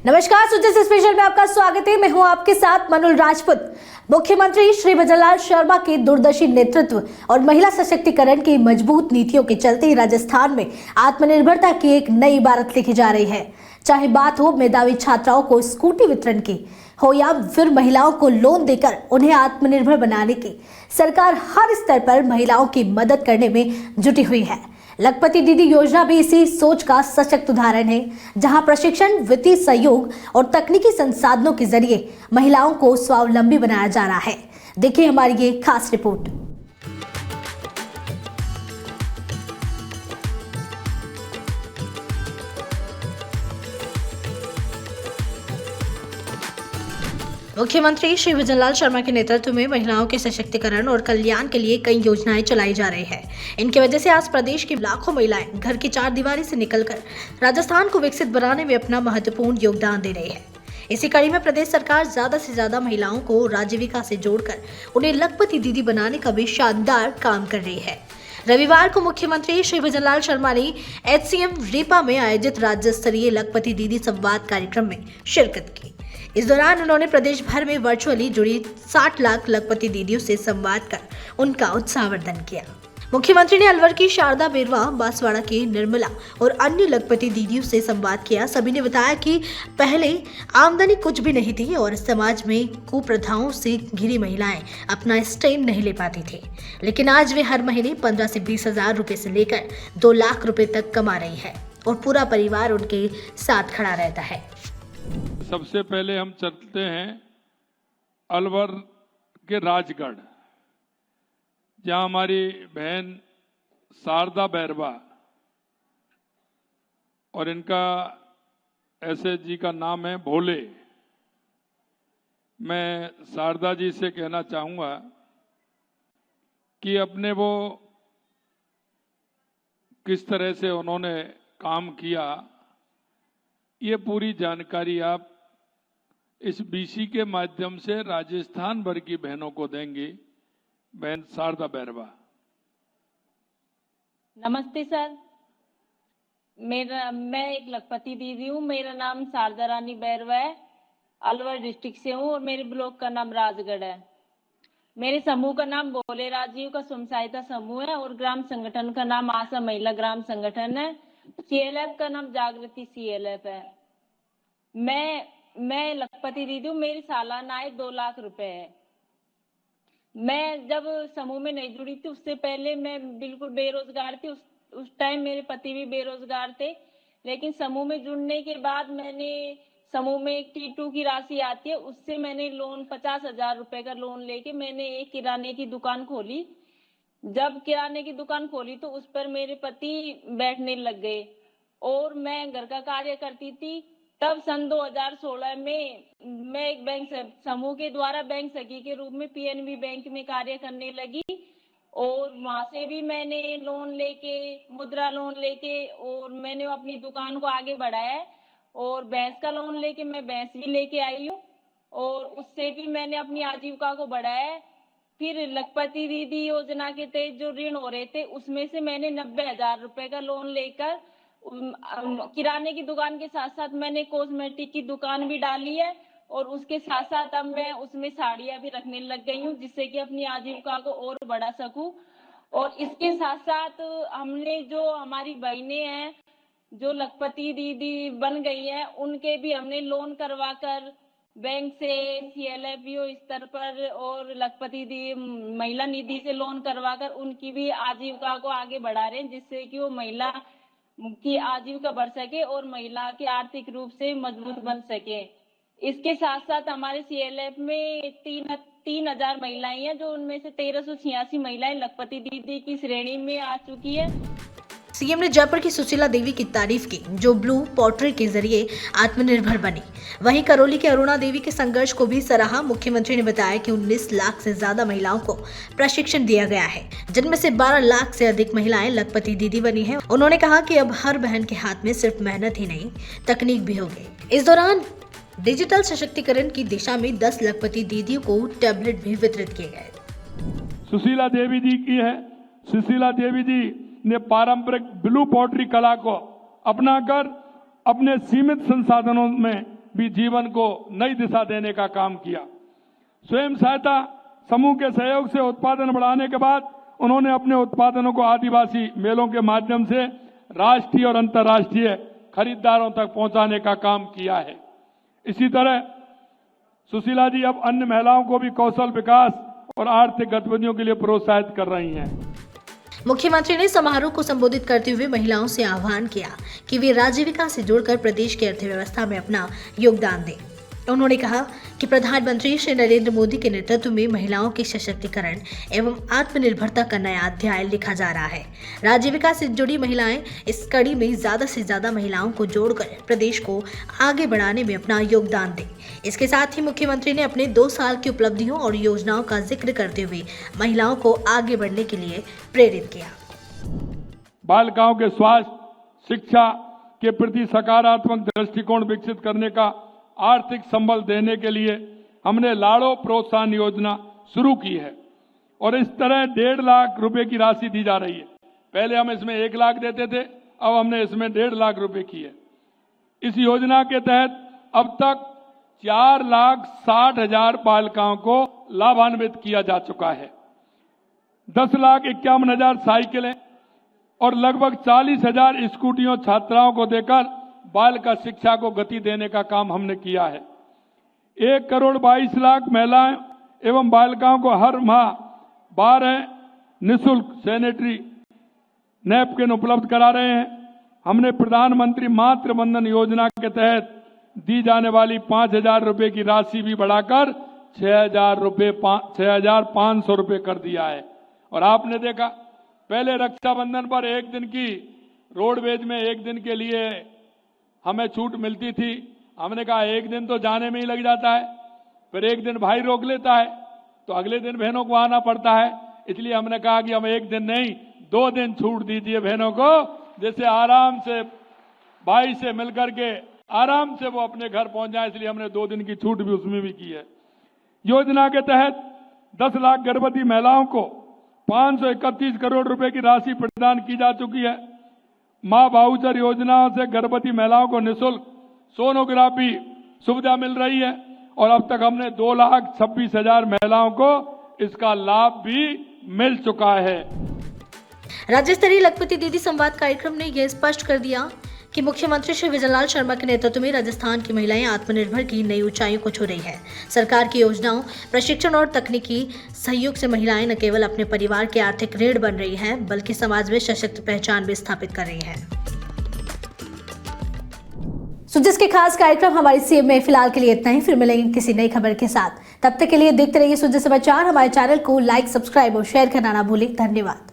नमस्कार, सुजय स्पेशल में आपका स्वागत है। मैं हूं आपके साथ मनुल राजपूत। मुख्यमंत्री श्री भजनलाल शर्मा के दूरदर्शी नेतृत्व और महिला सशक्तिकरण की मजबूत नीतियों के चलते राजस्थान में आत्मनिर्भरता की एक नई इबारत लिखी जा रही है। चाहे बात हो मेधावी छात्राओं को स्कूटी वितरण की हो या फिर महिलाओं को लोन देकर उन्हें आत्मनिर्भर बनाने की, सरकार हर स्तर पर महिलाओं की मदद करने में जुटी हुई है। लखपति दीदी योजना भी इसी सोच का सशक्त उदाहरण है, जहां प्रशिक्षण, वित्तीय सहयोग और तकनीकी संसाधनों के जरिए महिलाओं को स्वावलंबी बनाया जा रहा है। देखिए हमारी ये खास रिपोर्ट। मुख्यमंत्री श्री भजनलाल शर्मा के नेतृत्व में महिलाओं के सशक्तिकरण और कल्याण के लिए कई योजनाएं चलाई जा रही है। इनकी वजह से आज प्रदेश की लाखों महिलाएं घर की चारदीवारी से निकलकर राजस्थान को विकसित बनाने में अपना महत्वपूर्ण योगदान दे रही है। इसी कड़ी में प्रदेश सरकार ज्यादा से ज्यादा महिलाओं को राजीविका से जोड़कर उन्हें लखपति दीदी बनाने का भी शानदार काम कर रही है। रविवार को मुख्यमंत्री श्री भजनलाल शर्मा ने HCM रीपा में आयोजित राज्य स्तरीय लखपति दीदी संवाद कार्यक्रम में शिरकत की। इस दौरान उन्होंने प्रदेश भर में वर्चुअली जुड़ी 60 लाख लखपति दीदियों से संवाद कर उनका उत्साहवर्धन किया। मुख्यमंत्री ने अलवर की शारदा बेरवा, बांसवाड़ा की निर्मला और अन्य लखपति दीदियों से संवाद किया। सभी ने बताया कि पहले आमदनी कुछ भी नहीं थी और समाज में कुप्रथाओं से घिरी महिलाएं अपना स्टैंड नहीं ले पाती थी, लेकिन आज वे हर महीने 15 से 20 हजार रुपए से लेकर 2 लाख रुपए तक कमा रही है और पूरा परिवार उनके साथ खड़ा रहता है। सबसे पहले हम चलते हैं अलवर के राजगढ़, जहां हमारी बहन शारदा बैरवा और इनका SSG का नाम है भोले। मैं शारदा जी से कहना चाहूंगा कि अपने वो किस तरह से उन्होंने काम किया, ये पूरी जानकारी आप इस BC के माध्यम से राजस्थान भर की बहनों को देंगी। बहन शारदा बैरवा। नमस्ते सर, मैं एक लखपति दीदी हूँ। मेरा नाम शारदा रानी बैरवा है, अलवर डिस्ट्रिक्ट से हूँ और मेरे ब्लॉक का नाम राजगढ़ है। मेरे समूह का नाम भोले राजीव का स्वयं सहायता समूह है और ग्राम संगठन का नाम आशा महिला ग्राम संगठन है। CLF का नाम जागृति CLF है। मैं लखपति दीदी हूँ। मेरी सालाना आय 2 लाख रुपए है। मैं जब समूह में नहीं जुड़ी थी, उससे पहले मैं बिल्कुल बेरोजगार थी। उस टाइम मेरे पति भी बेरोजगार थे, लेकिन समूह में जुड़ने के बाद मैंने समूह में एक T2 की राशि आती है, उससे मैंने लोन 50,000 रुपए का लोन लेके मैंने एक किराने की दुकान खोली। जब किराने की दुकान खोली तो उस पर मेरे पति बैठने लग गए और मैं घर का कार्य करती थी। तब सन 2016 में मैं एक बैंक समूह के द्वारा बैंक सखी के रूप में PNB बैंक में कार्य करने लगी और वहां से भी मैंने लोन लेके, मुद्रा लोन लेके और मैंने अपनी दुकान को आगे बढ़ाया है। और भैंस का लोन लेके मैं भैंस भी लेके आई हूँ और उससे भी मैंने अपनी आजीविका को बढ़ाया है। फिर लखपति दीदी योजना के तहत जो ऋण हो रहे थे, उसमें से मैंने 90,000 रुपए का लोन लेकर किराने की दुकान के साथ साथ मैंने कॉस्मेटिक की दुकान भी डाली है और उसके साथ साथ अब मैं उसमें साड़ियां भी रखने लग गई हूँ, जिससे कि अपनी आजीविका को और बढ़ा सकूं। और इसके साथ साथ हमने जो हमारी बहनें हैं जो लखपति दीदी बन गई हैं, उनके भी हमने लोन करवाकर बैंक से, CLFO स्तर पर और लखपति दी महिला निधि से लोन करवाकर उनकी भी आजीविका को आगे बढ़ा रहे हैं, जिससे कि वो महिला की आजीविका बढ़ सके और महिला की आर्थिक रूप से मजबूत बन सके। इसके साथ साथ हमारे CLF में 3,000 महिलाएं हैं, जो उनमें से 1386 महिलाएं लखपति दीदी की श्रेणी में आ चुकी है। CM ने जयपुर की सुशीला देवी की तारीफ की, जो ब्लू पॉटरी के जरिए आत्मनिर्भर बनी। वहीं करौली की अरुणा देवी के संघर्ष को भी सराहा। मुख्यमंत्री ने बताया कि 19 लाख से ज्यादा महिलाओं को प्रशिक्षण दिया गया है, जिनमें से 12 लाख से अधिक महिलाएं लखपति दीदी बनी हैं। उन्होंने कहा कि अब हर बहन के हाथ में सिर्फ मेहनत ही नहीं, तकनीक भी होगी। इस दौरान डिजिटल सशक्तिकरण की दिशा में 10 लखपति दीदियों को टैबलेट भी वितरित किए गए। सुशीला देवी जी की है। सुशीला देवी जी ने पारंपरिक ब्लू पॉटरी कला को अपनाकर अपने सीमित संसाधनों में भी जीवन को नई दिशा देने का काम किया। स्वयं सहायता समूह के सहयोग से उत्पादन बढ़ाने के बाद उन्होंने अपने उत्पादनों को आदिवासी मेलों के माध्यम से राष्ट्रीय और अंतर्राष्ट्रीय खरीदारों तक पहुंचाने का काम किया है। इसी तरह सुशीला जी अब अन्य महिलाओं को भी कौशल विकास और आर्थिक गतिविधियों के लिए प्रोत्साहित कर रही हैं। मुख्यमंत्री ने समारोह को संबोधित करते हुए महिलाओं से आह्वान किया कि वे आजीविका से जुड़कर प्रदेश की अर्थव्यवस्था में अपना योगदान दें। उन्होंने कहा कि प्रधानमंत्री श्री नरेंद्र मोदी के नेतृत्व में महिलाओं के सशक्तिकरण एवं आत्मनिर्भरता का नया अध्याय लिखा जा रहा है। आजीविका से जुड़ी महिलाएं इस कड़ी में ज्यादा से ज्यादा महिलाओं को जोड़कर प्रदेश को आगे बढ़ाने में अपना योगदान दें। इसके साथ ही मुख्यमंत्री ने अपने 2 साल की उपलब्धियों और योजनाओं का जिक्र करते हुए महिलाओं को आगे बढ़ने के लिए प्रेरित किया। बालिकाओं के स्वास्थ्य, शिक्षा के प्रति सकारात्मक दृष्टिकोण विकसित करने का आर्थिक संबल देने के लिए हमने लाड़ो प्रोत्साहन योजना शुरू की है और इस तरह 1.5 लाख रुपए की राशि दी जा रही है। पहले हम इसमें 1 लाख देते थे, अब हमने इसमें 1.5 लाख रुपए की है। इस योजना के तहत अब तक 4,60,000 बालिकाओं को लाभान्वित किया जा चुका है। 10,51,000 साइकिलें और लगभग 40,000 स्कूटियों छात्राओं को देकर बालिका शिक्षा को गति देने का काम हमने किया है। 1,22,00,000 महिलाएं एवं बालिकाओं को हर माह 12 निःशुल्क सैनिटरी नैपकिन उपलब्ध करा रहे हैं। हमने प्रधानमंत्री मातृ वंदन योजना के तहत दी जाने वाली 5,000 रुपए की राशि भी बढ़ाकर 6,500 रुपए कर दिया है। और आपने देखा पहले रक्षाबंधन पर एक दिन की रोडवेज में एक दिन के लिए हमें छूट मिलती थी। हमने कहा एक दिन तो जाने में ही लग जाता है, फिर एक दिन भाई रोक लेता है तो अगले दिन बहनों को आना पड़ता है। इसलिए हमने कहा कि हम एक दिन नहीं 2 दिन छूट दीजिए बहनों को, जैसे आराम से भाई से मिलकर के आराम से वो अपने घर पहुंच जाए। इसलिए हमने 2 दिन की छूट भी उसमें भी की है। योजना के तहत 10 लाख गर्भवती महिलाओं को 531 करोड़ रुपए की राशि प्रदान की जा चुकी है। मां वाउचर योजनाओं से गर्भवती महिलाओं को निःशुल्क सोनोग्राफी सुविधा मिल रही है और अब तक हमने 2,26,000 महिलाओं को इसका लाभ भी मिल चुका है। राज्य स्तरीय लखपति दीदी संवाद कार्यक्रम ने यह स्पष्ट कर दिया कि मुख्यमंत्री श्री विजयलाल शर्मा के नेतृत्व में राजस्थान की महिलाएं आत्मनिर्भर की नई ऊंचाइयों को छू रही है। सरकार की योजनाओं, प्रशिक्षण और तकनीकी सहयोग से महिलाएं न केवल अपने परिवार की आर्थिक रीढ़ बन रही हैं, बल्कि समाज में सशक्त पहचान भी स्थापित कर रही हैं। जिसके खास कार्यक्रम हमारी सीएम में फिलहाल के लिए इतना ही। फिर मिलेंगे किसी नई खबर के साथ। तब तक के लिए देखते रहिए सुजय समाचार। हमारे चैनल को लाइक, सब्सक्राइब और शेयर करना ना भूलें। धन्यवाद।